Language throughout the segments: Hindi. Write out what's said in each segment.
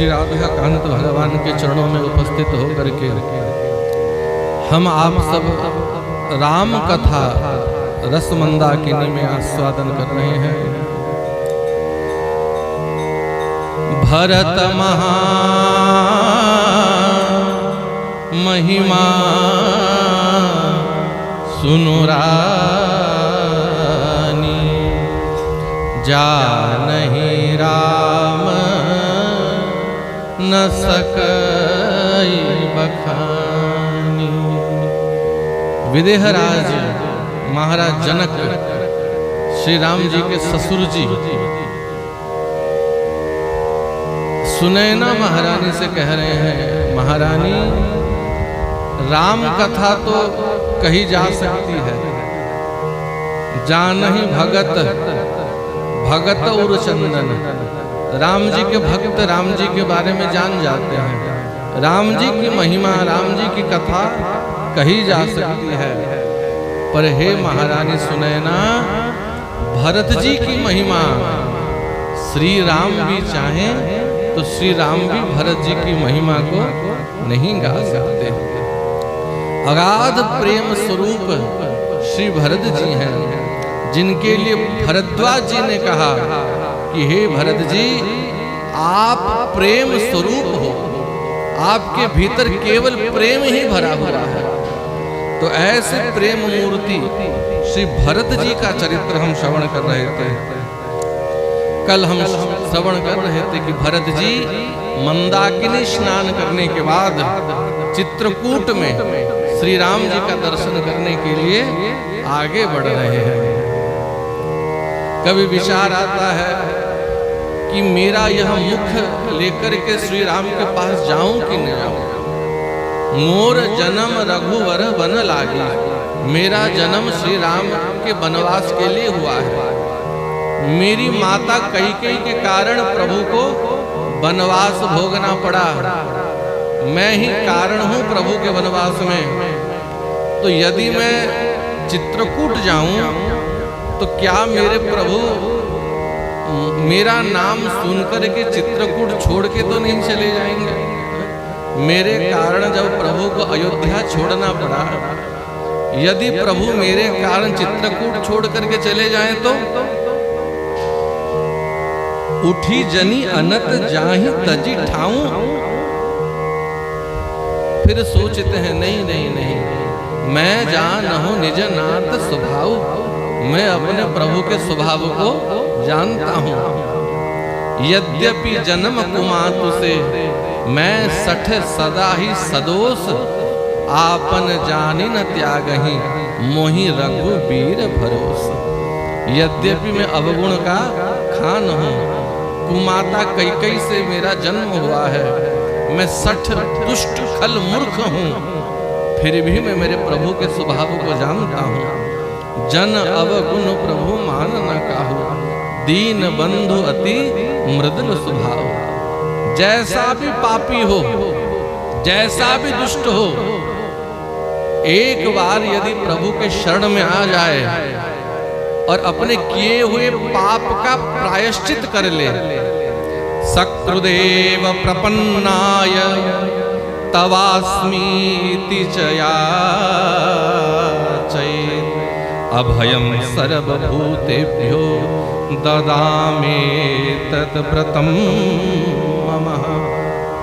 श्री राधा कांत भगवान के चरणों में उपस्थित होकर के हम आप सब राम कथा रस मंदाकिनी में आस्वादन कर रहे हैं। भरत महा महिमा सुनु रानी, जानहि राम न सकई बखानी। विदेहराज महाराज जनक श्री राम जी के ससुर जी सुनैना महारानी से कह रहे हैं, महारानी राम कथा तो कही जा सकती है, जानहि भगत भगत उर चंदन। राम जी के भक्त राम जी के बारे में जान जाते हैं, राम जी की महिमा राम जी की कथा कही जा सकती है, पर हे महारानी सुनैना भरत जी की महिमा श्री राम भी चाहें तो श्री राम भी भरत जी की महिमा को नहीं गा सकते। अगाध प्रेम स्वरूप श्री भरत जी हैं, जिनके लिए भरद्वाज जी ने कहा कि हे भरत जी आप प्रेम स्वरूप हो, आपके भीतर केवल प्रेम ही भरा हुआ है। तो ऐसे प्रेम मूर्ति श्री भरत जी का चरित्र हम श्रवण कर रहे थे। कल हम श्रवण कर रहे थे कि भरत जी मंदाकिनी स्नान करने के बाद चित्रकूट में श्री राम जी का दर्शन करने के लिए आगे बढ़ रहे हैं। कभी विचार आता है कि मेरा यह मुख लेकर के श्री राम के पास जाऊं कि न जाऊं। मोर जन्म रघुवर वन लागी, मेरा जन्म श्री राम के वनवास के लिए हुआ है। मेरी माता कैकेयी के कारण प्रभु को वनवास भोगना पड़ा, मैं ही कारण हूं प्रभु के वनवास में। तो यदि मैं चित्रकूट जाऊं तो क्या मेरे प्रभु मेरा नाम सुनकर के चित्रकूट छोड़ के तो नहीं चले जाएंगे? मेरे कारण जब प्रभु को अयोध्या छोड़ना पड़ा, यदि प्रभु मेरे कारण चित्रकूट छोड़ करके चले जाएं तो उठी जनी अनत जाहि तजी ठाऊं। फिर सोचते हैं नहीं नहीं नहीं, मैं जानहु निज नाथ स्वभाव, मैं अपने प्रभु के स्वभाव को जानता हूं। यद्यपि जन्म कुमातु से मैं सठ सदा ही सदोष, आपन जानि न त्यागहि मोहि रघुबीर भरोस। यद्यपि मैं अवगुण का खान हूं, कुमाता कैकेयी से मेरा जन्म हुआ है, मैं सठ दुष्ट खल मूर्ख हूं, फिर भी मैं मेरे प्रभु के स्वभाव को जानता हूं। जन अवगुण प्रभु मान न काहू, दीन बंधु अति मृदुल स्वभाव। जैसा भी पापी हो, जैसा भी दुष्ट हो, एक बार यदि प्रभु के शरण में आ जाए और अपने किए हुए पाप का प्रायश्चित कर ले, सकृदेव प्रपन्नाय तवास्मीति च याचेत्, अभयं सर्वभूतेभ्यो ददामेतत् व्रतं मम।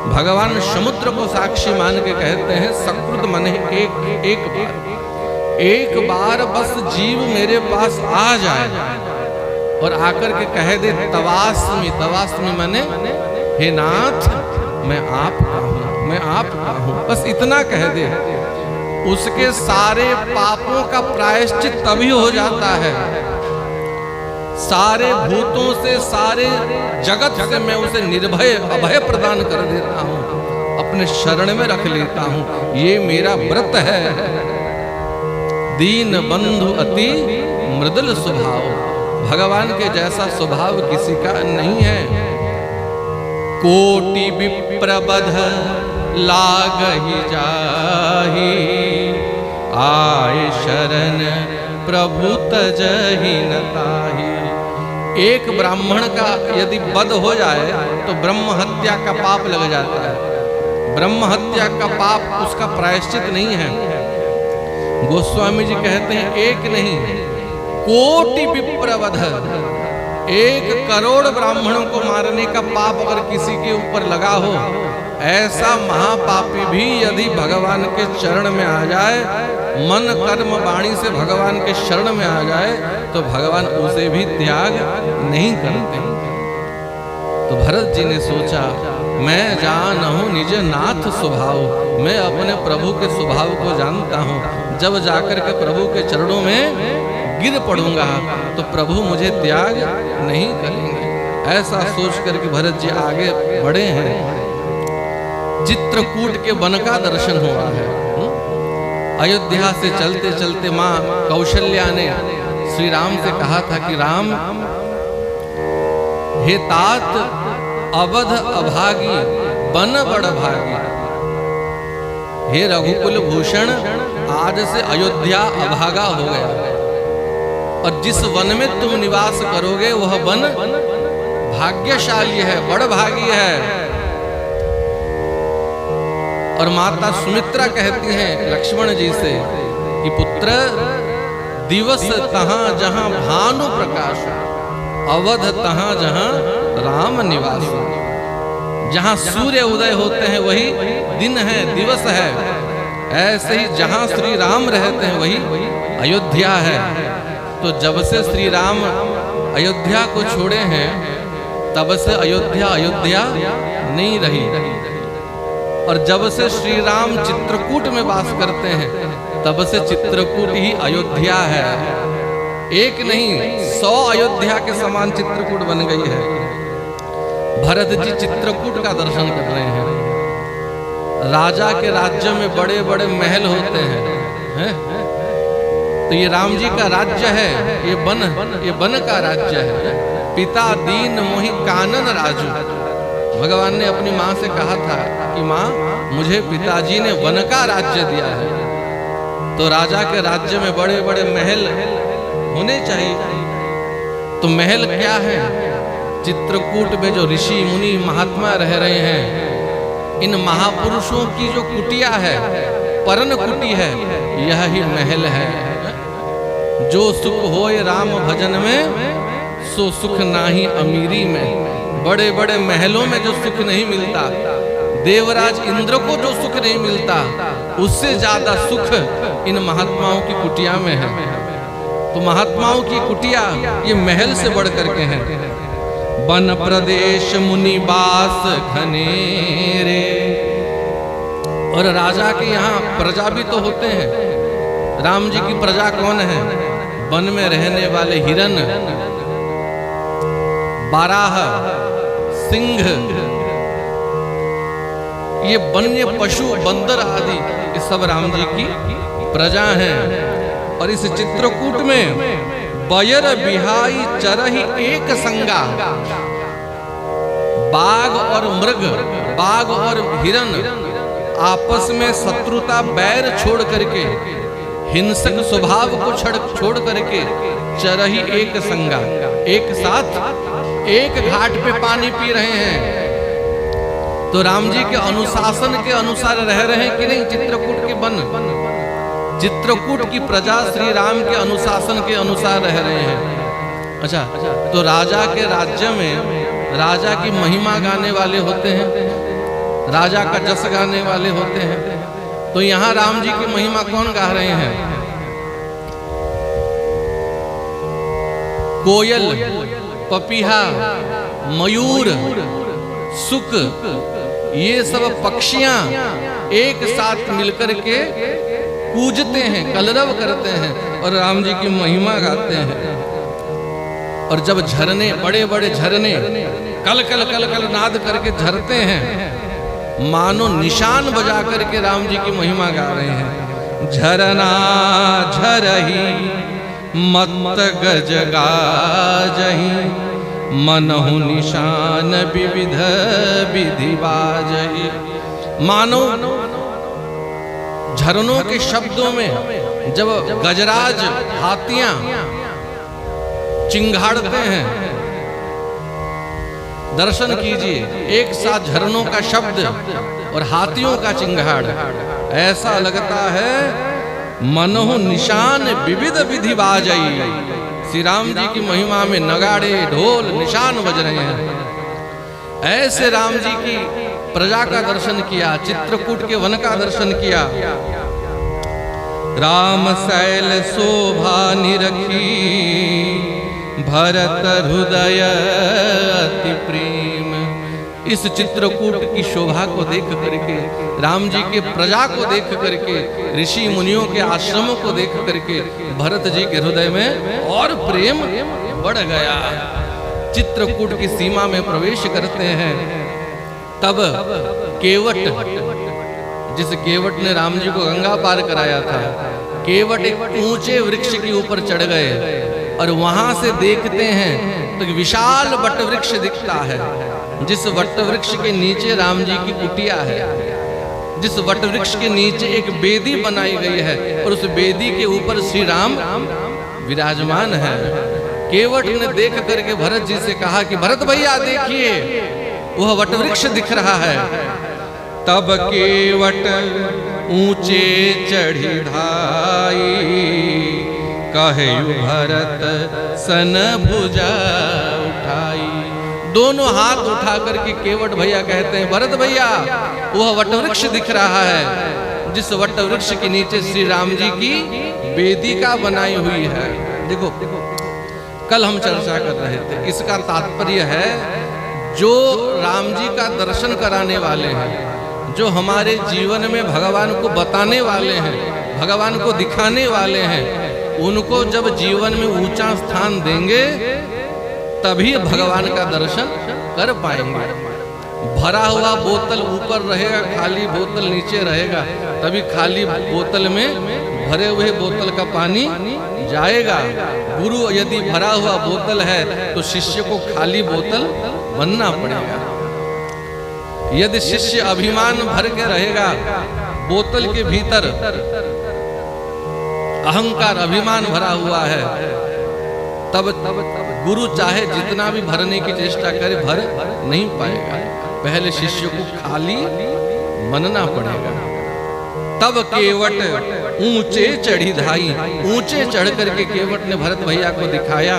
भगवान समुद्र को साक्षी मान के कहते हैं, सकृत मने एक बार बस जीव मेरे पास आ जाए और आकर के कह दे तवास्मि, तवास्मि मने हे नाथ मैं आपका हूं, मैं आपका हूं, बस इतना कह दे, उसके सारे पापों का प्रायश्चित तभी हो जाता है। सारे भूतों से, सारे जगत से मैं उसे निर्भय अभय प्रदान कर देता हूं, अपने शरण में रख लेता हूं। ये मेरा व्रत है। दीन बंधु अति मृदुल स्वभाव, भगवान के जैसा स्वभाव किसी का नहीं है। कोटि विप्रबध लागहि जाहि, आए शरण प्रभु तजहि न ताहि। एक ब्राह्मण का यदि वध हो जाए तो ब्रह्म हत्या का पाप लग जाता है। ब्रह्म हत्या का पाप उसका प्रायश्चित नहीं है। गोस्वामी जी कहते हैं एक नहीं कोटि विप्रवध, 1 करोड़ ब्राह्मणों को मारने का पाप अगर किसी के ऊपर लगा हो, ऐसा महापापी भी यदि भगवान के चरण में आ जाए, मन कर्म वाणी से भगवान के शरण में आ जाए, तो भगवान उसे भी त्याग नहीं करते। तो भरत जी ने सोचा मैं जानहूं निज नाथ स्वभाव, मैं अपने प्रभु के स्वभाव को जानता हूं। जब जाकर के प्रभु के चरणों में गिर पड़ूंगा तो प्रभु मुझे त्याग नहीं करेंगे। ऐसा सोच करके भरत जी आगे बढ़े हैं। चित्रकूट के वन का दर्शन हुआ है। अयोध्या से चलते चलते माँ कौशल्या ने श्री राम से कहा था कि राम, हे तात अवध अभागी बन बड़ भागी, हे रघुकुल भूषण आज से अयोध्या अभागा हो गया, और जिस वन में तुम निवास करोगे वह वन भाग्यशाली है, बड़ भागी है। और माता सुमित्रा कहती हैं लक्ष्मण जी से कि पुत्र, दिवस तहां जहां भानु प्रकाश, अवध तहां जहां राम निवास। जहां सूर्य उदय होते हैं वही दिन है, दिवस है। ऐसे ही जहां श्री राम रहते हैं वही अयोध्या है। तो जब से श्री राम अयोध्या को छोड़े हैं तब से अयोध्या अयोध्या नहीं रही, और जब से श्री राम चित्रकूट में वास करते हैं तब से चित्रकूट ही अयोध्या है। एक नहीं 100 अयोध्या के समान चित्रकूट बन गई है। भरत जी चित्रकूट का दर्शन कर रहे हैं। राजा के राज्य में बड़े बड़े महल होते हैं, तो ये राम जी का राज्य है, ये वन का राज्य है। पिता दीन मोहि कानन राजू, भगवान ने अपनी माँ से कहा था कि माँ मुझे पिताजी ने वन का राज्य दिया है, तो राजा के राज्य में बड़े बड़े महल होने चाहिए। तो महल क्या है? चित्रकूट में जो ऋषि मुनि महात्मा रह रहे हैं, इन महापुरुषों की जो कुटिया है, परन कुटी है, यह ही महल है। जो सुख होए राम भजन में, सो सुख नाही अमीरी में। बड़े बड़े महलों में जो सुख नहीं मिलता, देवराज इंद्र को जो सुख नहीं मिलता, उससे ज्यादा सुख इन महात्माओं की कुटिया में है। तो महात्माओं की कुटिया ये महल से बढ़ करके हैं। वन प्रदेश मुनि बास घनेरे, और राजा के यहाँ प्रजा भी तो होते हैं। राम जी की प्रजा कौन है? वन में रहने वाले हिरन, बाराह, सिंह, ये वन्य पशु बंदर आदि, ये सब राम जी की प्रजा हैं। और इस चित्रकूट में बयर बिहाई चरही एक संगा, बाघ और मृग, बाघ और हिरन आपस में शत्रुता बैर छोड़ करके, हिंसक स्वभाव को छोड़ करके चरही एक संगा, एक साथ एक घाट पे पानी पी रहे हैं। तो राम जी के अनुशासन के अनुसार रह रहे हैं कि नहीं? चित्रकूट के वन, चित्रकूट की प्रजा श्री राम के अनुशासन के अनुसार रह रहे हैं। अच्छा, तो राजा के राज्य में राजा की महिमा गाने वाले होते हैं, राजा का जस गाने वाले होते हैं। तो यहाँ राम जी की महिमा कौन गा रहे हैं? कोयल, पपीहा, मयूर, सुक, ये सब पक्षियां एक साथ मिलकर के पूजते हैं, कलरव करते हैं और राम जी की महिमा गाते हैं। और जब झरने, बड़े बड़े झरने कल कल कल कल नाद करके झरते हैं, मानो निशान बजा करके राम जी की महिमा गा रहे हैं। झरना झरही मत गज गाजही, मनहु निशान विविध विधि बाजही। मानो झरनों के शब्दों में जब गजराज हाथियां चिंगाड़ते हैं, दर्शन कीजिए, एक साथ झरनों का शब्द और हाथियों का चिंगाड़, ऐसा लगता है मनोह निशान विविध विधि बाजई। श्री राम जी की महिमा में नगाड़े ढोल निशान बज रहे हैं। ऐसे राम जी की प्रजा का दर्शन किया, चित्रकूट के वन का दर्शन किया। राम शैल शोभा निरखी, भरत हृदय अति प्रेम। इस चित्रकूट की शोभा को देख करके, राम जी के प्रजा को देख करके, ऋषि मुनियों के आश्रमों को देख करके भरत जी के हृदय में और प्रेम बढ़ गया। चित्रकूट की सीमा में प्रवेश करते हैं, तब केवट, जिस केवट ने राम जी को गंगा पार कराया था, केवट एक ऊंचे वृक्ष के ऊपर चढ़ गए और वहां से देखते हैं तो विशाल वट वृक्ष दिखता है। जिस वट वृक्ष के नीचे राम जी की कुटिया है, जिस वट वृक्ष के नीचे एक बेदी बनाई गई है और उस बेदी के ऊपर श्री राम विराजमान है। केवट ने देख करके भरत जी से कहा कि भरत भैया देखिए, वह वट वृक्ष दिख रहा है। तब केवट ऊंचे चढ़ी धाई, कहु भरत सन भुजा उठाई। दोनों हाथ उठा करके केवट भैया कहते हैं, भरत भैया वह वट वृक्ष दिख रहा है, जिस वट वृक्ष के नीचे श्री राम जी की वेदिका बनाई हुई है। देखो, कल हम चर्चा कर रहे थे, इसका तात्पर्य है जो राम जी का दर्शन कराने वाले हैं, जो हमारे जीवन में भगवान को बताने वाले हैं, भगवान को दिखाने वाले हैं, उनको जब जीवन में ऊंचा स्थान देंगे तभी भगवान का दर्शन कर पाएंगे। भरा हुआ बोतल ऊपर रहेगा, खाली बोतल नीचे रहेगा, तभी खाली बोतल में भरे हुए बोतल का पानी जाएगा। गुरु यदि भरा हुआ बोतल है तो शिष्य को खाली बोतल बनना पड़ेगा। यदि शिष्य अभिमान भर के रहेगा, बोतल के भीतर अहंकार अभिमान भरा हुआ है, तब गुरु चाहे जितना भी भरने की चेष्टा करे भर नहीं पाएगा। पहले शिष्य को खाली मनना पड़ेगा। तब केवट ऊंचे चढ़ी धाई, ऊंचे चढ़ करके केवट ने भरत भैया को दिखाया।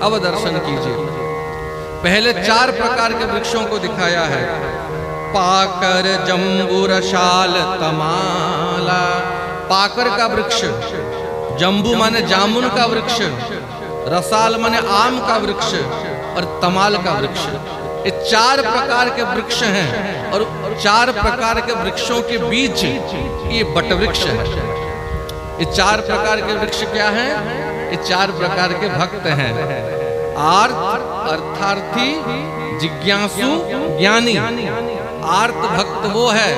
अब दर्शन कीजिए। पहले 4 प्रकार के वृक्षों को दिखाया है। पाकर जम्बूर शाल तमाला, पाकर का वृक्ष, जम्बू माने जामुन का वृक्ष, रसाल माने आम का वृक्ष और तमाल का वृक्ष। ये 4 प्रकार के वृक्ष हैं और 4 प्रकार के वृक्षों के बीच ये बट वृक्ष है। ये 4 प्रकार के वृक्ष क्या हैं? ये 4 प्रकार के भक्त हैं। आर्त अर्थार्थी, जिज्ञासु, ज्ञानी। आर्त भक्त वो है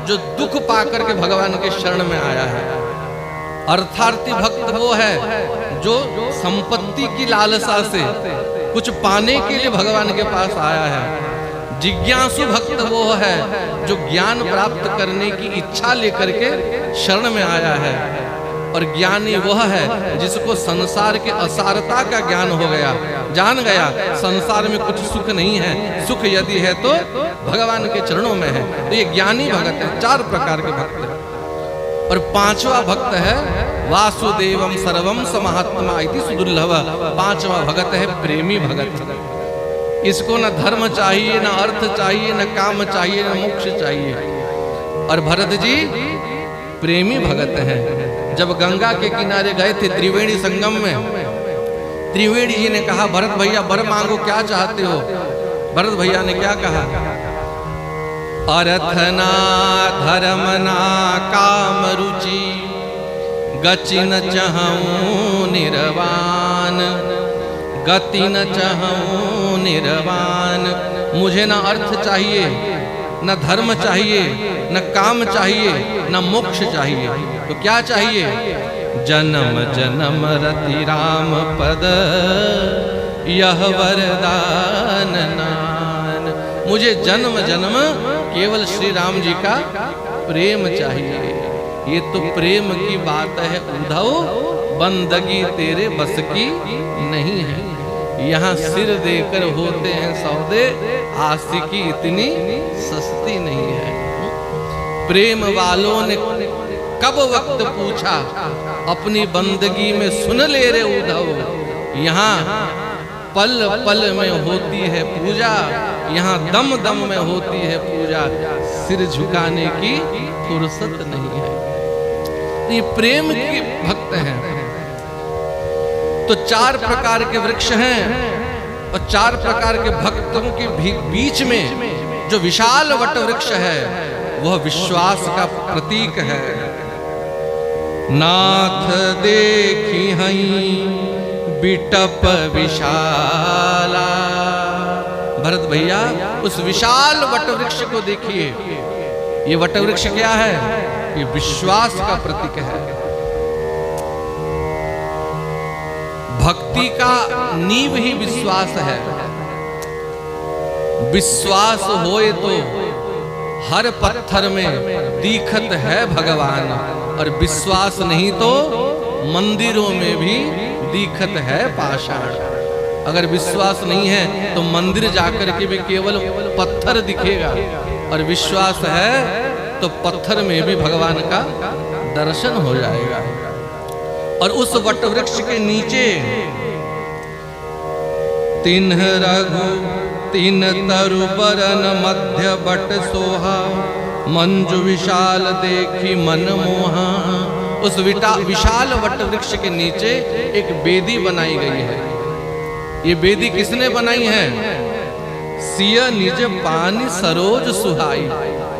जो दुख पाकर के भगवान के शरण में आया है। अर्थार्थी भक्त वो है जो संपत्ति की लालसा से कुछ पाने के लिए भगवान के पास आया है। जिज्ञासु भक्त वो है जो ज्ञान प्राप्त करने की इच्छा लेकर के शरण में आया है। और ज्ञानी वह है जिसको संसार के असारता का ज्ञान हो गया, जान गया संसार में कुछ सुख नहीं है, सुख यदि है तो भगवान के चरणों में है। तो ये ज्ञानी भक्त है। 4 प्रकार के भक्त है। और 5वां भक्त है वासुदेवम सर्वम समात्मा इति सुदुर्लभ। 5वां भगत है प्रेमी भगत। इसको न धर्म चाहिए, न अर्थ चाहिए, न काम चाहिए, न मोक्ष चाहिए। और भरत जी प्रेमी भगत हैं। जब गंगा के किनारे गए थे त्रिवेणी संगम में, त्रिवेणी जी ने कहा भरत भैया वर मांगो, क्या चाहते हो? भरत भैया ने क्या कहा? अर्थना धर्मना काम रुचि, गति न चहूं निर्वाण, गति न चहूं निर्वाण। मुझे न अर्थ चाहिए, न धर्म चाहिए, न काम चाहिए, न मोक्ष चाहिए। तो क्या चाहिए? जन्म जन्म रति राम पद, यह वरदान नान। मुझे जन्म जन्म केवल श्री राम जी का प्रेम चाहिए। ये तो प्रेम की बात है उद्धव, बंदगी तेरे बस की नहीं है। यहाँ सिर देकर होते हैं सौदे, आशिकी इतनी सस्ती नहीं है। प्रेम वालों ने कब वक्त पूछा, अपनी बंदगी में सुन ले रे उद्धव। यहाँ पल पल में होती है पूजा, यहाँ दम दम में होती है पूजा, सिर झुकाने की फुर्सत नहीं है। ये प्रेम के भक्त हैं। तो 4 प्रकार के वृक्ष हैं और 4 प्रकार के भक्तों के बीच में जो विशाल वट वृक्ष है वह विश्वास का प्रतीक है। नाथ देखी हई बिटप विशाला। भरत भैया उस विशाल वट वृक्ष को देखिए। ये वट वृक्ष क्या है? ये विश्वास का प्रतीक है। भक्ति का नींव ही विश्वास है। विश्वास होए तो हर पत्थर में दीखत है भगवान, और विश्वास नहीं तो मंदिरों में भी दीखत है पाषाण। अगर विश्वास नहीं है तो मंदिर जाकर के भी केवल पत्थर दिखेगा, और विश्वास है तो पत्थर में भी भगवान का दर्शन हो जाएगा। और उस वट वृक्ष के नीचे तिन्ह रघु तीन तरु बरन मध्य बट सोहा, मंजु विशाल देखी मन मोहा। उस विशाल वट वृक्ष के नीचे एक बेदी बनाई गई है। ये बेदी किसने बनाई है? सिय निज पानी सरोज सुहाई।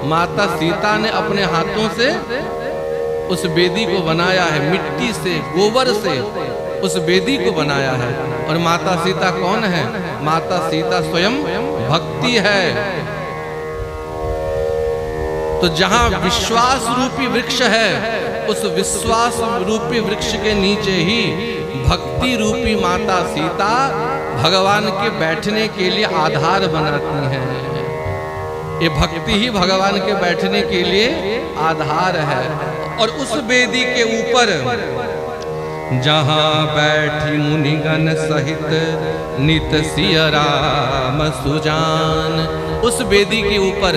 माता सीता ने अपने हाथों से उस बेदी को बनाया है, मिट्टी से, गोबर से उस बेदी को बनाया है। और माता सीता कौन है? माता सीता स्वयं भक्ति है। तो जहां विश्वास रूपी वृक्ष है, उस विश्वास रूपी वृक्ष के नीचे ही भक्ति रूपी माता सीता भगवान के बैठने के लिए आधार बनाती हैं। ये भक्ति ही भगवान के बैठने के लिए आधार है। और उस बेदी के ऊपर जहां बैठी मुनिगण सहित नित सिय राम सुजान, उस बेदी के ऊपर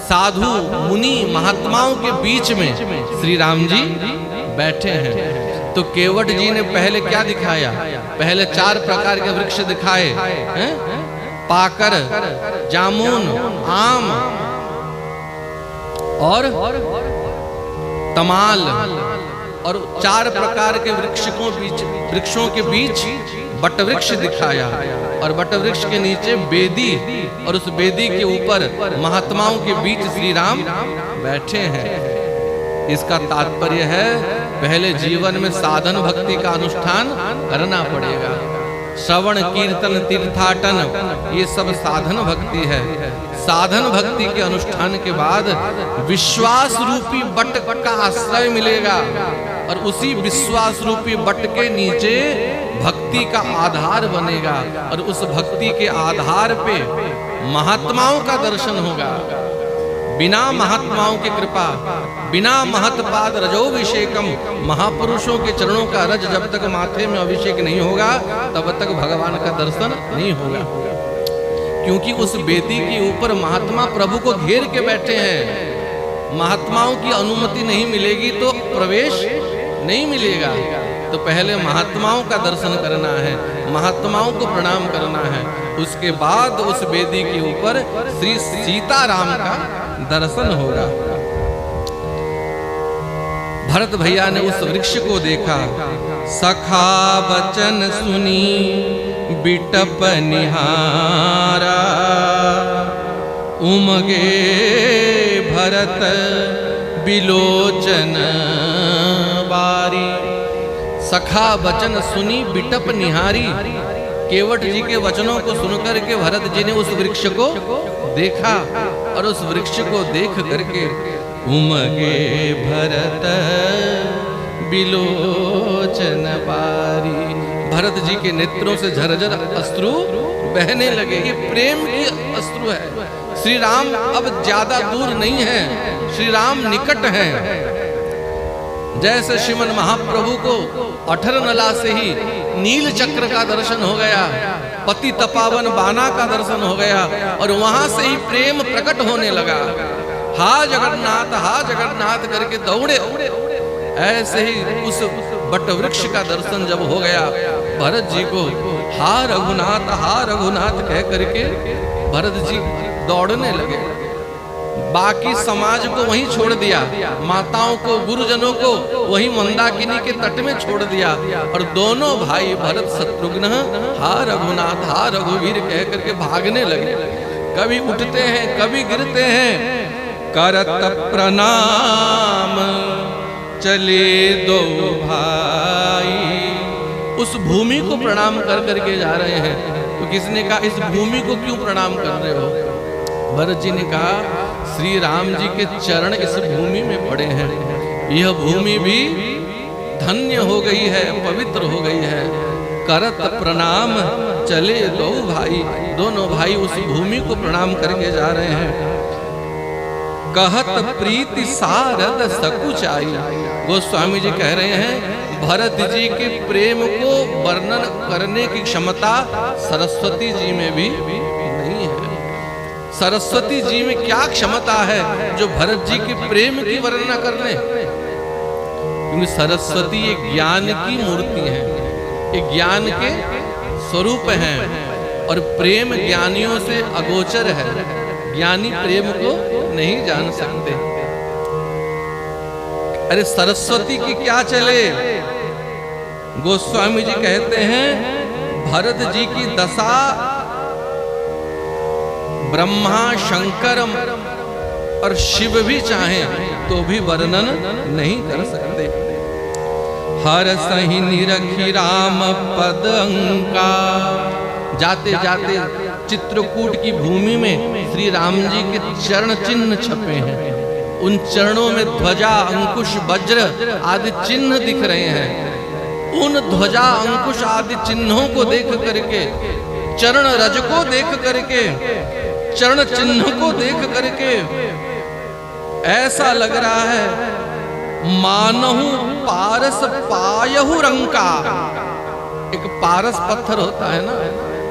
साधु मुनि महात्माओं के बीच में श्री राम जी बैठे हैं। तो केवट जी ने पहले क्या दिखाया? पहले 4 प्रकार के वृक्ष दिखाए हैं? पाकर, जामुन, आम और तमाल, और 4 प्रकार के वृक्षों के बीच बट वृक्ष दिखाया। और बट वृक्ष के नीचे बेदी, और उस बेदी के ऊपर महात्माओं के बीच श्री राम बैठे हैं। इसका तात्पर्य है पहले जीवन में साधन भक्ति का अनुष्ठान करना पड़ेगा। श्रवण कीर्तन तीर्थाटन ये सब साधन भक्ति है। साधन भक्ति के अनुष्ठान के बाद विश्वास रूपी बट का आश्रय मिलेगा, और उसी विश्वास रूपी बट के नीचे भक्ति का आधार बनेगा, और उस भक्ति के आधार पे महात्माओं का दर्शन होगा। बिना महात्माओं की कृपा, बिना महत्पाद रजोभिषेकम, महापुरुषों के चरणों का रज जब तक माथे में अभिषेक नहीं होगा तब तक भगवान का दर्शन नहीं होगा। क्योंकि उस बेदी के ऊपर महात्मा प्रभु को घेर के बैठे हैं। महात्माओं की अनुमति नहीं मिलेगी तो प्रवेश नहीं मिलेगा। तो पहले महात्माओं का दर्शन करना है, महात्माओं को प्रणाम करना है, उसके बाद उस वेदी के ऊपर श्री सीताराम का दर्शन होगा। भरत भैया ने उस वृक्ष को देखा, सखा वचन सुनी बिटप निहारा, उमगे भरत बिलोचन बारी। सखा वचन सुनी बिटप निहारी, केवट जी के वचनों को सुनकर के भरत जी ने उस वृक्ष को देखा, और उस वृक्ष को देख करके उमगे भरत बिलोचन बारी, भरत जी के नेत्रों से झरझर अश्रु बहने लगे। ये प्रेम की अश्रु है। श्री राम अब ज्यादा दूर नहीं है, श्री राम निकट हैं। जैसे श्रीमन महाप्रभु को अठर नला से ही नील चक्र का दर्शन हो गया, पति तपावन बाना का दर्शन हो गया, और वहां से ही प्रेम प्रकट होने लगा। हा जगन्नाथ करके दौड़े। ऐसे ही उस बट वृक्ष का दर्शन जब हो गया भरत जी को, हा रघुनाथ कह करके भरत जी दौड़ने लगे। बाकी समाज को वहीं छोड़ दिया, माताओं को, गुरुजनों को वहीं मंदाकिनी के तट में छोड़ दिया, और दोनों भाई भरत शत्रुघ्न हा रघुनाथ हा रघुवीर कह करके भागने लगे। कभी उठते हैं, कभी गिरते हैं। करत प्रणाम चले दो भाई, उस भूमि को प्रणाम कर करके जा रहे हैं। तो किसने कहा इस भूमि को क्यों प्रणाम कर रहे हो? भरत जी ने कहा श्री राम जी के चरण इस भूमि में पड़े हैं, यह भूमि भी धन्य हो गई है, पवित्र हो गई है। करत प्रणाम चले दो भाई, दोनों भाई उस भूमि को प्रणाम करके जा रहे हैं। कहत प्रीति सारद सकुचाई, गोस्वामी जी कह रहे हैं भरत जी के प्रेम को वर्णन करने की क्षमता सरस्वती जी में भी नहीं है। सरस्वती जी में क्या क्षमता है जो भरत जी के प्रेम की वर्णना कर ले? क्योंकि सरस्वती एक ज्ञान की मूर्ति है, एक ज्ञान के स्वरूप हैं, और प्रेम ज्ञानियों से अगोचर है। ज्ञानी प्रेम को नहीं जान सकते। अरे सरस्वती की क्या चले? गोस्वामी जी कहते हैं भरत जी की दशा ब्रह्मा शंकर और शिव भी चाहें तो भी वर्णन नहीं कर सकते। हर सही निरखी राम पद अंका, जाते जाते चित्रकूट की भूमि में श्री राम जी के चरण चिन्ह छपे हैं। उन चरणों में ध्वजा, अंकुश, वज्र आदि चिन्ह दिख रहे हैं। उन ध्वजा, अंकुश आदि चिन्हों को देख करके, चरण रज को देख करके, चरण चिन्ह को देख करके ऐसा लग रहा है मानहु पारस पायहु रंका। एक पारस पत्थर होता है ना,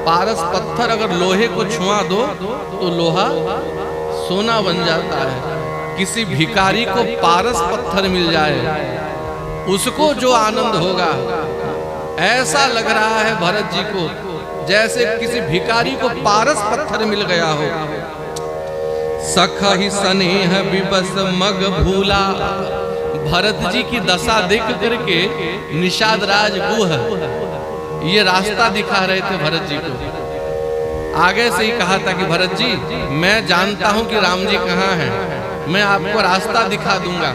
पारस पत्थर अगर लोहे को छुआ दो तो लोहा सोना बन जाता है। किसी भिखारी को पारस पत्थर मिल जाए, उसको जो आनंद होगा, ऐसा लग रहा है भरत जी को जैसे किसी भिखारी को पारस पत्थर मिल गया हो। सखहि स्नेह विबस मग भूला, भरत जी की दशा देख करके निषाद राज गुह ये रास्ता दिखा रहे थे भरत जी को। आगे से ही कहा था कि भरत जी मैं जानता हूं कि राम जी कहाँ हैं, मैं आपको रास्ता दिखा दूंगा,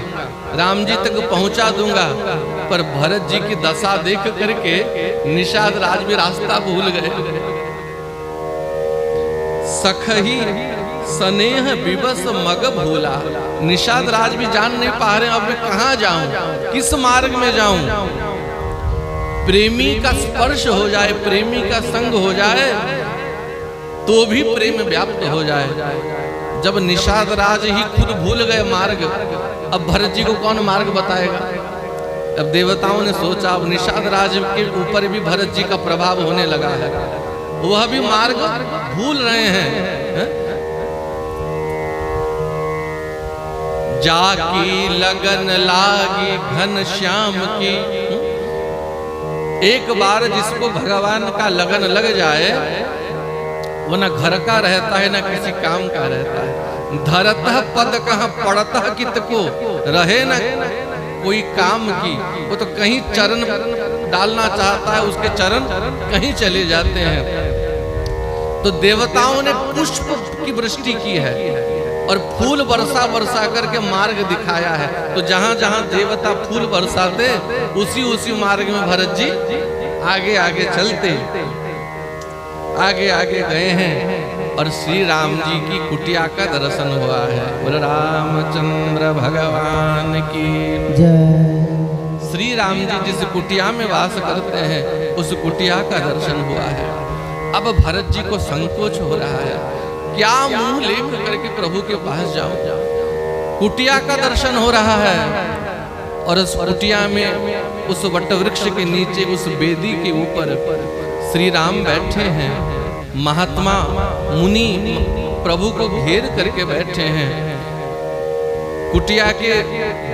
राम जी तक पहुंचा दूंगा। पर भरत जी की दशा देख करके निषाद राज भी रास्ता भूल गए। सखही स्नेह विवश मग भूला, निषाद राज भी जान नहीं पा रहे अब मैं कहाँ जाऊं, किस मार्ग में जाऊं। प्रेमी का स्पर्श हो जाए, प्रेमी का संग हो जाए तो भी प्रेम व्याप्त हो जाए। जब निषाद राज ही खुद भूल गए मार्ग, अब भरत जी को कौन मार्ग बताएगा? अब देवताओं ने सोचा अब निषाद राज के ऊपर भी भरत जी का प्रभाव होने लगा है, वह भी मार्ग भूल रहे हैं। जाकी लगन लागी घन श्याम की, एक बार जिसको भगवान का लगन लग जाए वो न घर का रहता है न किसी काम का रहता है। धरतः पद कहाँ पड़तः कित को, रहे न कोई काम की, वो तो कहीं चरण डालना चाहता है उसके चरण कहीं चले जाते हैं। तो देवताओं ने पुष्प की वृष्टि की है और फूल बरसा बरसा करके मार्ग दिखाया है। तो जहां जहां देवता फूल बरसाते उसी उसी मार्ग में भरत जी आगे आगे चलते, आगे आगे गए हैं और श्री राम जी की कुटिया का दर्शन हुआ है। बोल रामचंद्र भगवान की जय। श्री राम जी जिस कुटिया में वास करते हैं उस कुटिया का दर्शन हुआ है। अब भरत जी को संकोच हो रहा है, क्या मुंह लेकर करके प्रभु के पास जाऊं। कुटिया का दर्शन हो रहा है, और उस कुटिया में उस वट वृक्ष के नीचे उस वेदी के ऊपर श्री राम बैठे हैं। महात्मा मुनि प्रभु को घेर करके बैठे हैं। कुटिया के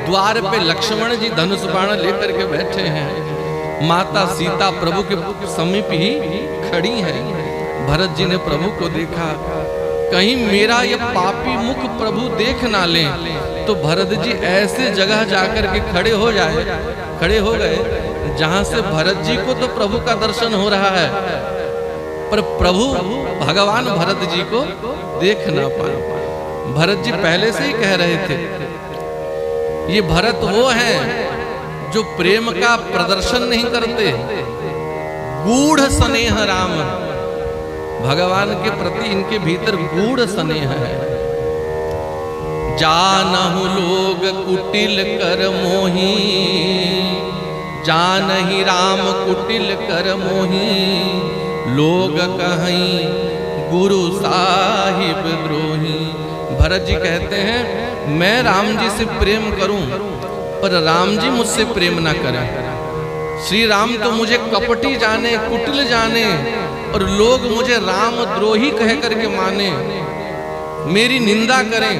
द्वार पे लक्ष्मण जी धनुष बाण लेकर के बैठे हैं। माता सीता प्रभु के समीप ही खड़ी हैं। भरत जी ने प्रभु को देखा, कहीं मेरा ये पापी मुख प्रभु देख ना लें, तो भरत जी ऐसे जगह जाकर के खड़े हो गए जहां से भरत जी को तो प्रभु का दर्शन हो रहा है, पर प्रभु भगवान भरत जी को देख ना पाए। भरत जी पहले से ही कह रहे थे, ये भरत वो हैं जो प्रेम का प्रदर्शन नहीं करते, गूढ़ स्नेह राम। भगवान के प्रति इनके भीतर गूढ़ स्नेह है। जानहु लोग कुटिल कर मोही, जानहि राम कुटिल कर मोही, लोग कहीं गुरु साहिब द्रोही। भरत जी कहते हैं मैं राम जी से प्रेम करूं, पर राम जी मुझसे प्रेम ना करें। श्री राम तो मुझे कपटी जाने, कुटिल जाने, और लोग मुझे राम द्रोही कह करके माने, मेरी निंदा करें।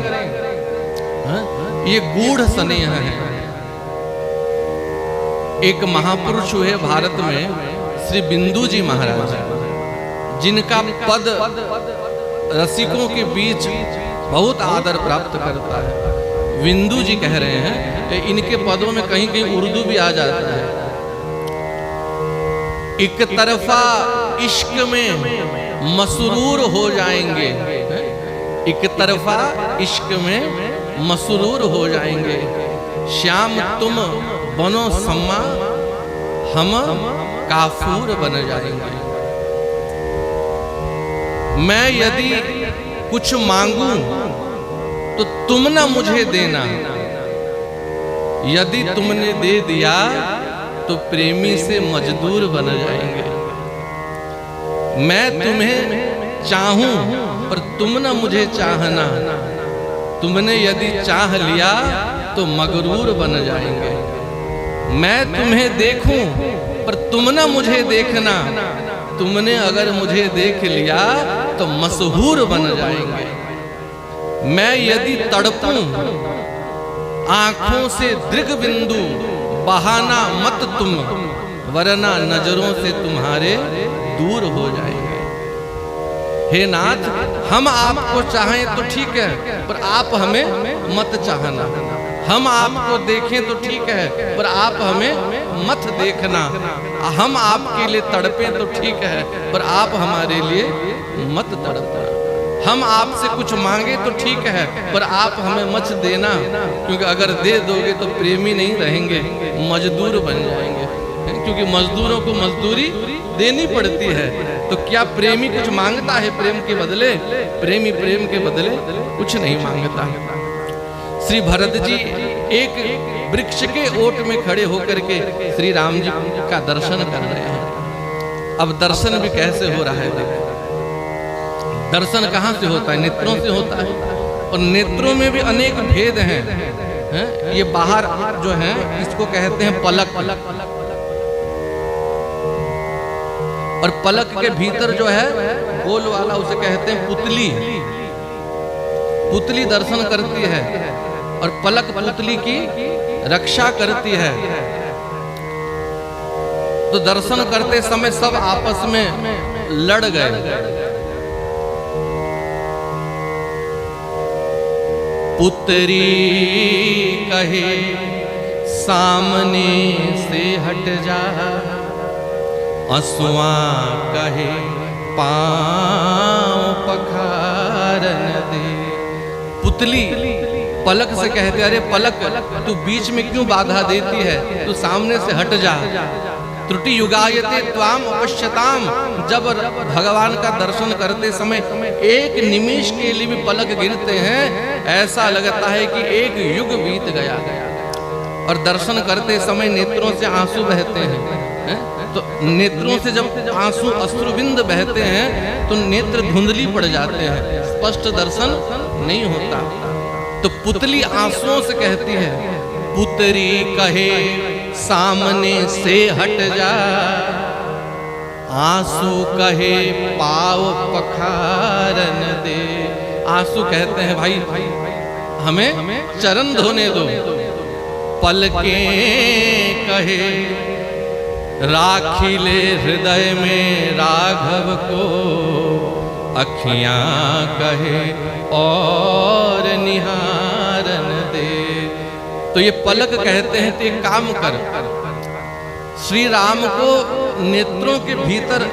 ये गूढ़ स्नेह है। एक महापुरुष हुए भारत में, श्री बिंदु जी महाराज, जिनका पद रसिकों के बीच बहुत आदर प्राप्त करता है। बिंदु जी कह रहे हैं, इनके पदों में कहीं कहीं उर्दू भी आ जाता है। एक तरफा इश्क में मसरूर हो जाएंगे, एक तरफा इश्क में मसरूर हो जाएंगे। श्याम तुम बनो सम्मा, हम काफूर बन जाएंगे। मैं यदि कुछ मांगूं तो तुम ना मुझे देना, यदि तुमने दे दिया तो प्रेमी से मजदूर बन जाएंगे। मैं तुम्हें चाहूं पर तुम ना मुझे चाहना, तुमने यदि चाह लिया तो मगरूर बन जाएंगे। मैं तुम्हें देखूं पर तुम ना मुझे देखना, तुमने अगर मुझे देख लिया तो मशहूर बन जाएंगे। मैं यदि तड़पूं आंखों से दृग बिंदु, बहाना मत तुम, वरना नजरों से तुम्हारे दूर हो जाएंगे। हे नाथ, हम आपको चाहें तो ठीक है, पर आप हमें मत चाहना। हम आपको देखें तो ठीक है, पर आप हमें मत देखना। हम आपके लिए तड़पें तो ठीक है, पर आप हमारे लिए मत तड़पना। हम आपसे कुछ मांगे तो ठीक है, पर आप हमें मत देना, क्योंकि अगर दे दोगे तो प्रेमी नहीं रहेंगे, मजदूर बन जाएंगे। क्योंकि मजदूरों को मजदूरी देनी पड़ती है। तो क्या प्रेमी कुछ मांगता है प्रेम के बदले? प्रेमी प्रेम के बदले कुछ नहीं मांगता है। श्री भरत जी एक वृक्ष के ओट में खड़े होकर के श्री राम जी का दर्शन कर रहे हैं। अब दर्शन भी कैसे हो रहा है देखो। दर्शन कहाँ से होता है? नेत्रों से होता है, और नेत्रों में भी अनेक भेद हैं। ये बाहर जो है इसको कहते हैं पलक, और पलक के भीतर जो है गोल वाला उसे कहते हैं पुतली। पुतली दर्शन करती है और पलक पुतली की रक्षा करती है। तो दर्शन करते समय सब आपस में लड़ गए। पुत्री कहे सामने से हट जा, असुआ कहे पांव पखारन दे। पुतली पलक से कहते, अरे पलक तू बीच में क्यों बाधा देती है, तू सामने से हट जा। त्रुटि युगायते त्वाम अपश्यताम। जब भगवान का दर्शन करते समय एक निमिष के लिए भी पलक गिरते हैं, ऐसा लगता है कि एक युग बीत गया। और दर्शन करते समय नेत्रों से आंसू बहते हैं। तो नेत्रों से जब आंसू अश्रुबिंद बहते हैं तो नेत्र धुंधली पड़ जाते हैं, स्पष्ट दर्शन नहीं होता। तो पुतली आंसुओं से कहती है, पुत्री कहे सामने से हट जा, आंसू कहे पाव पखारन दे। आंसू कहते हैं भाई हमें चरण धोने दो, पलके कहे राखी ले हृदय में राघव को, अखियां कहे और निहारन दे। तो ये पलक कहते हैं, तो एक काम कर, श्री राम को नेत्रों के भीतर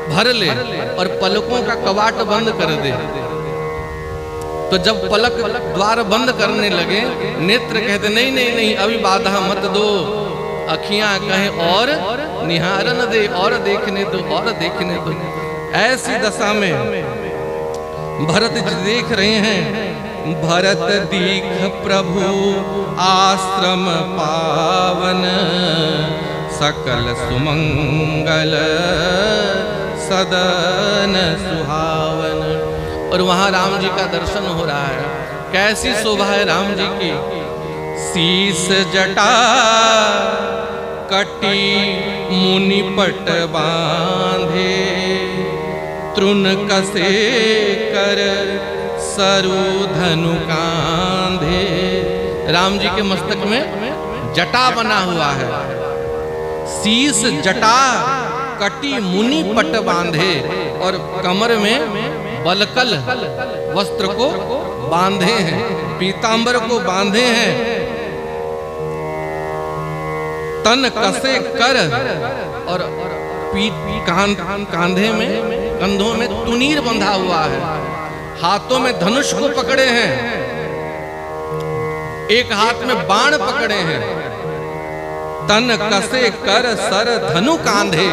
भर ले और पलकों का कवाट बंद कर दे। तो जब पलक द्वार बंद करने लगे, नेत्र कहते नहीं नहीं नहीं अभी बाधा मत दो, अखियां कहें और निहारन दे, और देखने दो और देखने दो। ऐसी दशा में भरत जी देख रहे हैं, भरत दीख प्रभु आश्रम पावन, सकल सुमंगल सदन सुहावन। और वहां राम जी का दर्शन हो रहा है। कैसी शोभा है राम जी की, शीस जटा कटी मुनि पट बांधे, तृण कसे कर सरु धनु कांधे। राम जी के मस्तक में जटा बना हुआ है, शीस जटा कटी मुनि पट बांधे, और कमर में बलकल वस्त्र को बांधे हैं, पीतांबर को बांधे हैं, तन कसे कर और कांधे में कंधों में तुनीर बंधा हुआ है, हाथों में धनुष को पकड़े हैं, एक हाथ में बाण पकड़े हैं, तन कसे कर सर धनु कांधे,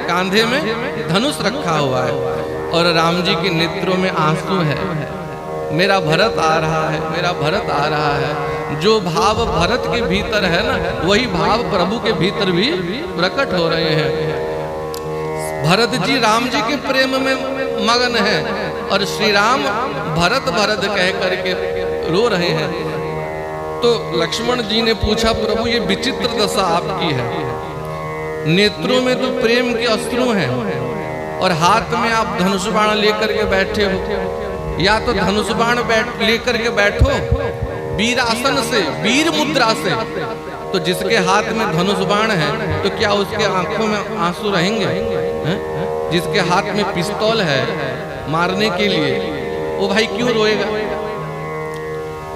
कांधे में धनुष रखा हुआ है। और राम जी के नेत्रों में आंसू है, मेरा भरत आ रहा है, मेरा भरत आ रहा है। जो भाव भरत के भीतर है ना, वही भाव प्रभु के भीतर भी प्रकट हो रहे हैं। भरत जी राम जी के प्रेम में मगन है, और श्री राम भरत भरत कह करके रो रहे हैं। तो लक्ष्मण जी ने पूछा, प्रभु ये विचित्र दशा आपकी है, नेत्रों में तो प्रेम के अश्रु हैं और हाथ में आप धनुष बाण लेकर के बैठे हो, या तो धनुष बाण लेकर के बैठो वीरासन से, वीर मुद्रा से। तो जिसके हाथ में धनुष बाण है तो क्या उसके आंखों में आंसू रहेंगे? जिसके हाथ में पिस्तौल है मारने के लिए, वो भाई क्यों रोएगा?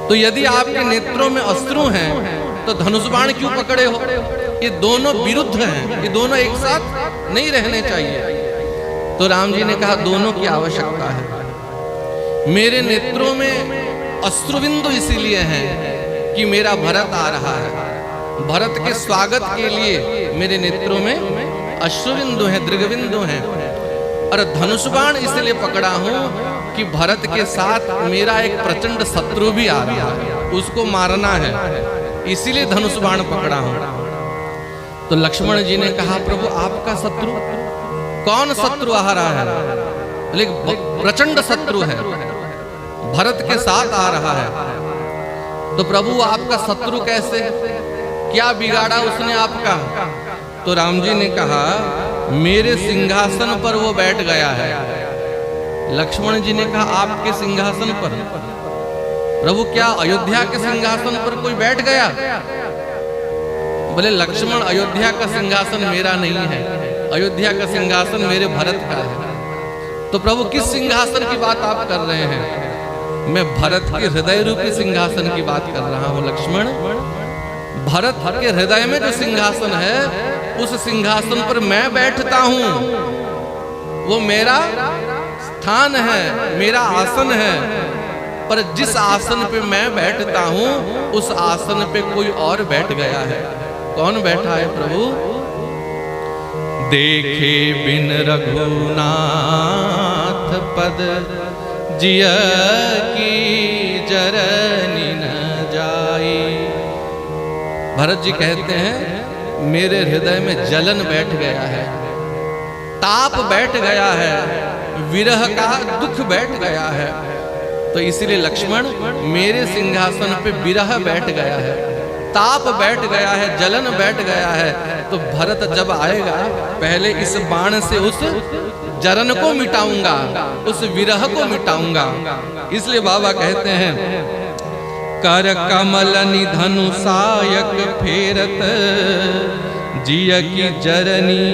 तो यदि आपके नेत्रों में अश्रु हैं तो धनुष बाण क्यों पकड़े हो? ये दोनों विरुद्ध हैं, ये दोनों एक साथ नहीं रहने चाहिए। तो राम जी ने कहा दोनों की आवश्यकता है। मेरे नेत्रों में अश्रुबिंदु इसीलिए हैं कि मेरा भरत आ रहा है, भरत के स्वागत के लिए मेरे नेत्रों में अश्रुबिंदु हैं, दृगबिंदु हैं। और धनुष बाण इसलिए पकड़ा हूं कि भरत के साथ मेरा एक प्रचंड शत्रु भी आ रहा है, उसको मारना है, इसीलिए धनुष बाण पकड़ा हूं। तो लक्ष्मण जी ने कहा, प्रभु आपका शत्रु? कौन शत्रु आ रहा है? लेकिन प्रचंड शत्रु है, भरत के साथ आ रहा है। तो प्रभु आपका शत्रु कैसे? क्या बिगाड़ा उसने आपका? तो राम जी ने कहा, मेरे सिंहासन पर वो बैठ गया है। लक्ष्मण जी ने कहा, आपके सिंहासन पर? प्रभु क्या अयोध्या के सिंहासन पर कोई बैठ गया? बोले लक्ष्मण, अयोध्या का सिंहासन मेरा नहीं है, अयोध्या का सिंहासन मेरे भरत का है। तो प्रभु किस सिंहासन की बात आप कर रहे हैं? मैं भरत के हृदय रूपी सिंहासन की बात कर रहा हूं लक्ष्मण। भरत के हृदय में जो सिंहासन है, उस सिंहासन पर मैं बैठता हूं, वो मेरा स्थान है, मेरा आसन है। पर जिस आसन पे मैं बैठता हूं, उस आसन पे कोई और बैठ गया है। कौन बैठा है प्रभु? देखे बिन रघुनाथ पद, जिया की जरनी न जाई। भरत जी कहते हैं, मेरे हृदय में जलन बैठ गया है, ताप बैठ गया है, विरह का दुख बैठ गया है। तो इसीलिए लक्ष्मण, मेरे सिंहासन पे विरह बैठ गया है। ताप बैठ गया है, जलन बैठ गया है, तो भरत जब आएगा पहले इस बाण से उस जलन को मिटाऊंगा, उस विरह को मिटाऊंगा। इसलिए बाबा कहते हैं कर कमल निधनु सायक फेरत, जिय की जरनी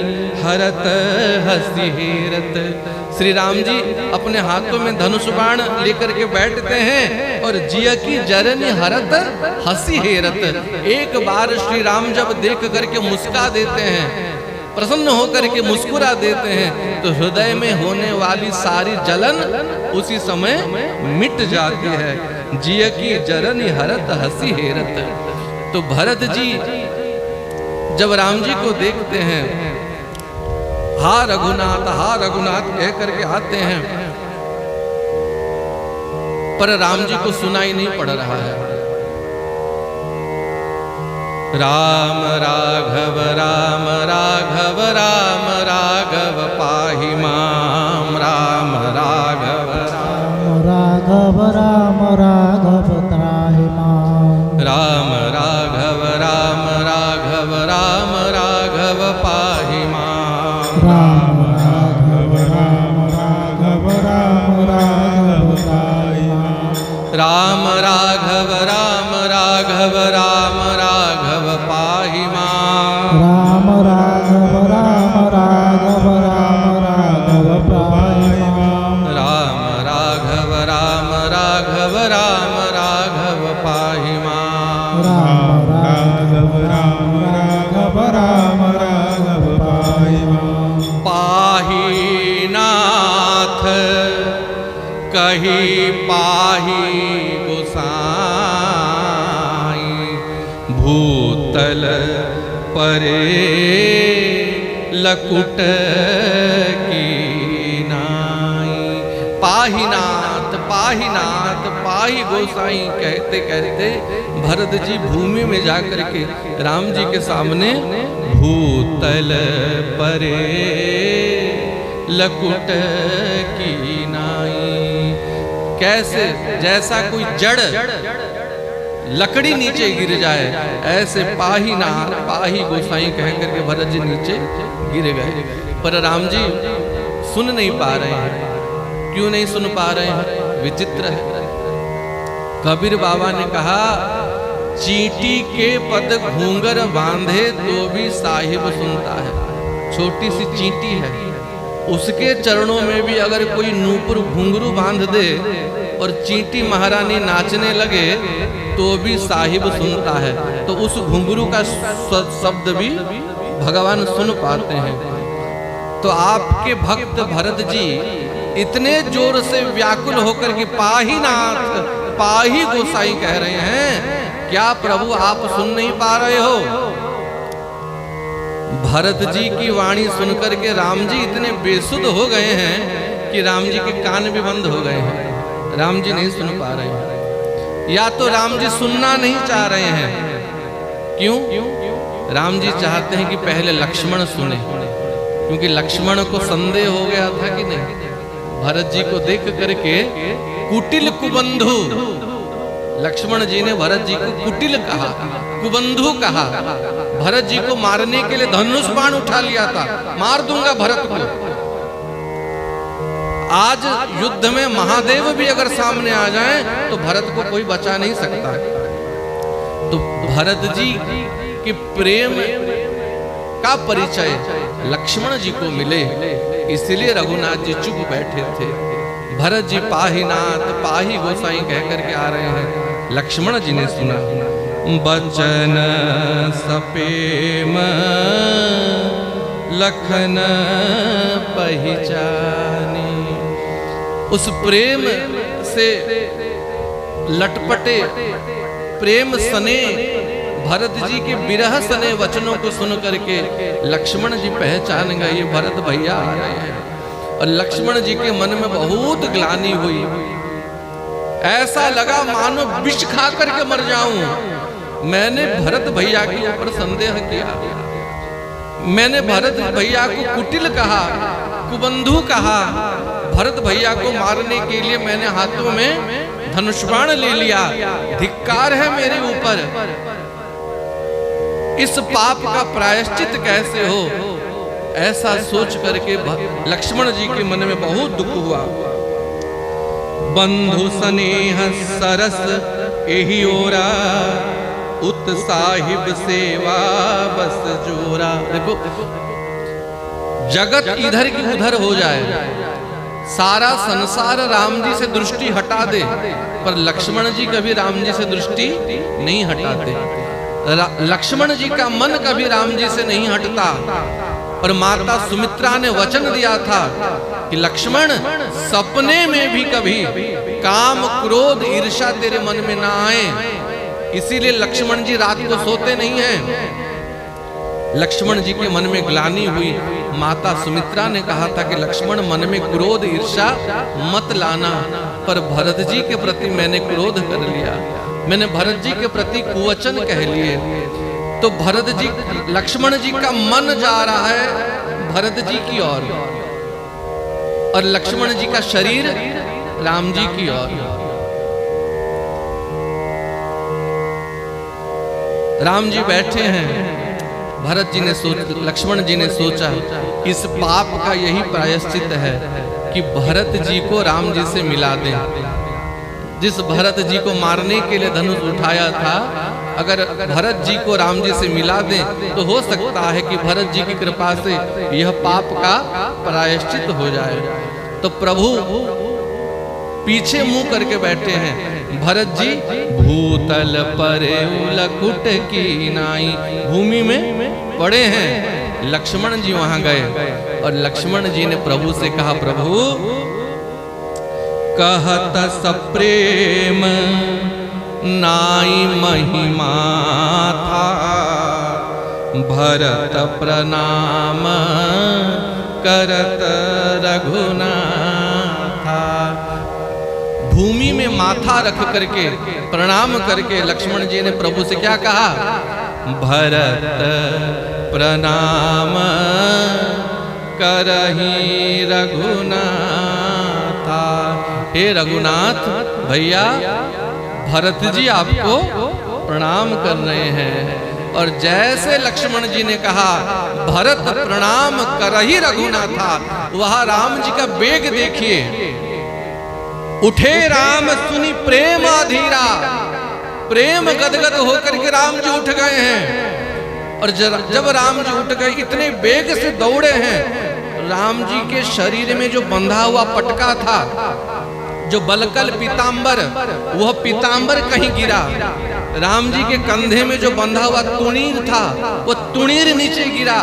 हरत हसी हेरत। श्री राम जी अपने हाथों में धनुष बाण लेकर के बैठते हैं और जिय की जरनी हरत हसी हेरत। एक बार श्री राम जब देख करके मुस्का देते हैं, प्रसन्न होकर के मुस्कुरा देते हैं, तो हृदय में होने वाली सारी जलन उसी समय मिट जाती है। जिय की जरनी हरत हसी हेरत। तो भरत जी जब राम जी को देखते हैं, हा रघुनाथ कह करके आते हैं, पर राम जी को सुनाई नहीं पड़ रहा है। राम राघव राम राघव राम राघव पाहि माम, राम राघव राम राघव राम राघव त्राहि माम, राम राघव राम राघव राम राघव पाहि माम, राम राघव राम राघव राम राघव त्राहि माम, राम राघव राम राघव राम राघव पाहि माम, राम राघव राम राघव राम राघव पाहि माम, राम राघव राम राघव राम राघव पाहि माम, राम राघव राम राघव राम राघव पाहि माम। पाहि नाथ कही पाहि गोसाई, भूतल परे लकुट की नाई। पाहि नाथ पाहि गोसाई कहते कहते भरत जी भूमि में जाकर के राम जी के सामने भूतल परे लकुट की नाई। कैसे, जैसा कोई जड़ लकड़ी नीचे गिर जाए, ऐसे पाहि नाथ पाहि गोसाई कह करके भरत जी नीचे गिर गए। पर राम जी सुन नहीं पा रहे हैं। क्यों नहीं सुन पा रहे हैं? विचित्र है। कबीर बाबा ने कहा, चींटी के पद घूंगर बांधे तो भी साहिब सुनता है। छोटी सी चींटी है, उसके चरणों में भी अगर कोई नूपुर घुंघरू बांध दे और चींटी महारानी नाचने लगे तो भी साहिब सुनता है। तो उस घुंघरू का शब्द भी भगवान सुन पाते हैं। तो आपके भक्त भरत जी इतने जोर से व्याकुल होकर के पाहि नाथ पाहि गोसाई कह रहे हैं, क्या प्रभु आप सुन नहीं पा रहे हो? भरत जी की वाणी सुनकर के राम जी इतने बेसुध हो गए हैं कि राम जी के कान भी बंद हो गए हैं। राम जी नहीं सुन पा रहे हैं, या तो राम जी सुनना नहीं चाह रहे हैं। क्यों? राम जी चाहते हैं कि पहले लक्ष्मण सुने, क्योंकि लक्ष्मण को संदेह हो गया था कि नहीं। भरत जी को देख करके कुटिल कुबंधु, लक्ष्मण जी ने भरत जी को कुटिल कहा, कुबंधु कहा। भरत जी को मारने के लिए धनुष बाण उठा लिया था, मार दूंगा भरत को। आज युद्ध में महादेव भी अगर सामने आ जाएं तो भरत को कोई बचा नहीं सकता। तो भरत जी के प्रेम का परिचय लक्ष्मण जी को मिले, इसलिए रघुनाथ जी चुप बैठे थे। भरत जी पाहि नाथ पाहि गोसाई कह करके आ रहे हैं। लक्ष्मण जी ने सुना, बचन सपेम लखन पहचानी। उस प्रेम से लटपटे प्रेम सने भरत जी के विरह सने वचनों को सुन करके लक्ष्मण जी पहचान गए, ये भरत भैया आ रहे हैं। और लक्ष्मण जी के मन में बहुत ग्लानि हुई, ऐसा लगा मानो विष खा करके मर जाऊं। मैंने भरत भैया के ऊपर संदेह किया, मैंने भरत भैया को कुटिल कहा, कुबंधु कहा। भरत भैया को मारने के लिए मैंने हाथों में धनुष बाण ले लिया, धिक्कार है मेरे ऊपर। इस पाप का प्रायश्चित कैसे हो, ऐसा सोच करके लक्ष्मण जी के मन में बहुत दुख हुआ। बंधु स्नेह सरस एहि ओरा, उत साहिब सेवा बस जोरा। देखो, जगत इधर की उधर हो जाए, सारा संसार राम जी से दृष्टि हटा दे, पर लक्ष्मण जी कभी राम जी से दृष्टि नहीं हटाते। लक्ष्मण जी का मन कभी राम जी से नहीं हटता। और माता सुमित्रा ने वचन दिया था कि लक्ष्मण, सपने में भी कभी काम क्रोध ईर्ष्या तेरे मन में ना आए। इसीलिए लक्ष्मण जी रात को सोते नहीं हैं। लक्ष्मण जी के मन में ग्लानि हुई। माता सुमित्रा ने कहा था कि लक्ष्मण, मन में क्रोध ईर्ष्या मत लाना, पर भरत जी के प्रति मैंने क्रोध कर लिया, मैंने भरत जी के प्रति कुवचन कह लिए। तो भरत जी, लक्ष्मण जी का मन जा रहा है भरत जी की ओर, और लक्ष्मण जी का शरीर राम जी की ओर। राम जी बैठे हैं, भरत जी ने लक्ष्मण जी ने सोचा इस पाप का यही प्रायश्चित है कि भरत जी को राम जी से मिला दें। जिस भरत जी को मारने के लिए धनुष उठाया था, अगर भरत जी को राम जी से मिला दें तो हो सकता है कि भरत जी की कृपा से यह पाप का प्रायश्चित हो जाए। तो प्रभु पीछे मुंह करके बैठे हैं। भरत जी भूतल पर लकुट की नाई, भूमि में पड़े हैं। लक्ष्मण जी वहां गए और लक्ष्मण जी ने प्रभु से कहा, प्रभु कहत सप्रेम नाई महिमा था, भरत प्रणाम करत रघुनाथा। भूमि में माथा रख करके प्रणाम करके लक्ष्मण जी ने प्रभु से क्या कहा, भरत प्रणाम करहि रघुनाथा। हे रघुनाथ भैया, भरत जी आपको प्रणाम कर रहे हैं। और जैसे लक्ष्मण जी ने कहा भरत प्रणाम करहि रघुनाथा, वह राम जी का वेग देखिए। उठे राम सुनी प्रेम अधीरा, प्रेम गदगद होकर के राम जी उठ गए हैं। और जब राम जी उठ गए, इतने वेग से दौड़े हैं। राम जी के शरीर में जो बंधा हुआ पटका था, जो बलकल पीतांबर, वह पीतांबर कहीं गिरा। राम जी के कंधे में जो बंधा हुआ तुणीर था, वो तुणीर नीचे गिरा।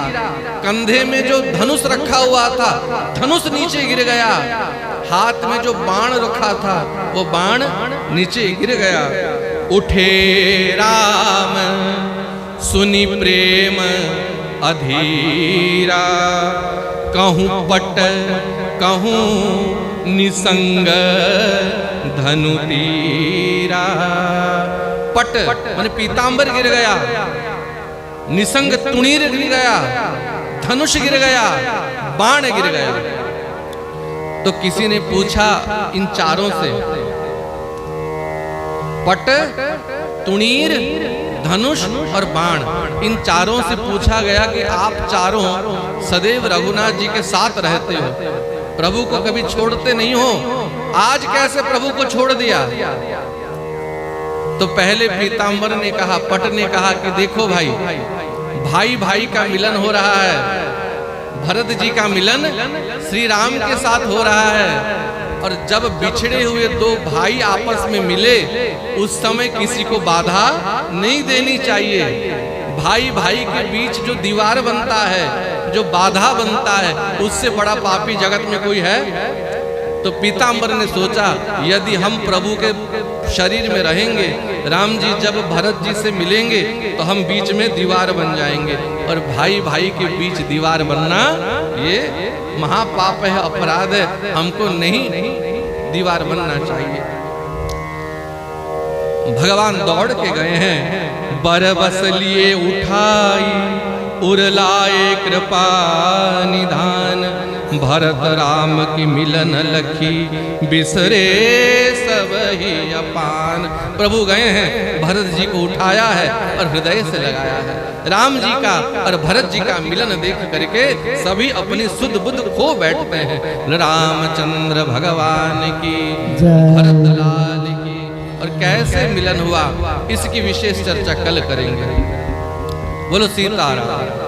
कंधे में जो धनुष रखा हुआ था, धनुष नीचे गिर गया। हाथ में जो बाण रखा था, वो बाण नीचे गिर गया। उठे राम सुनी प्रेम अधीरा, कहूं पट कहूं निसंग धनु तीरा। पट माने पीतांबर गिर गया, निसंग तुणीर गिर गया, धनुष गिर गया, बाण गिर गया। तो किसी ने पूछा इन चारों से, पट, तुणीर, धनुष और बाण, इन चारों से पूछा गया कि आप चारों सदैव रघुनाथ जी के साथ रहते हो, प्रभु को कभी छोड़ते नहीं हो, आज कैसे प्रभु को छोड़ दिया? तो पहले पीतांबर ने कहा, पट ने कहा कि देखो भाई, भाई भाई का मिलन हो रहा है। भरत जी का मिलन श्री राम के साथ हो रहा है। और जब बिछड़े हुए दो भाई आपस में मिले, उस समय किसी को बाधा नहीं देनी चाहिए। भाई भाई के बीच जो दीवार बनता है, जो बाधा बनता है, उससे बड़ा पापी जगत में कोई है? तो पीतांबर ने सोचा यदि हम प्रभु के शरीर में रहेंगे, राम जी जब भरत जी से मिलेंगे तो हम बीच में दीवार बन जाएंगे। और भाई भाई के बीच दीवार बनना ये महापाप है, अपराध है, हमको नहीं दीवार बनना चाहिए। भगवान दौड़ के गए हैं, बरबस लिए उठाई उरलाए कृपा निधान, भरत राम की मिलन लखी बिसरे सब ही अपान। प्रभु गए हैं, भरत जी को उठाया है और हृदय से लगाया है। राम जी का और भरत जी का मिलन देख करके सभी अपनी सुध बुध खो बैठते हैं। रामचंद्र भगवान की, भरत लाल की। और कैसे मिलन हुआ इसकी विशेष चर्चा कल करेंगे। बोलो सीताराम।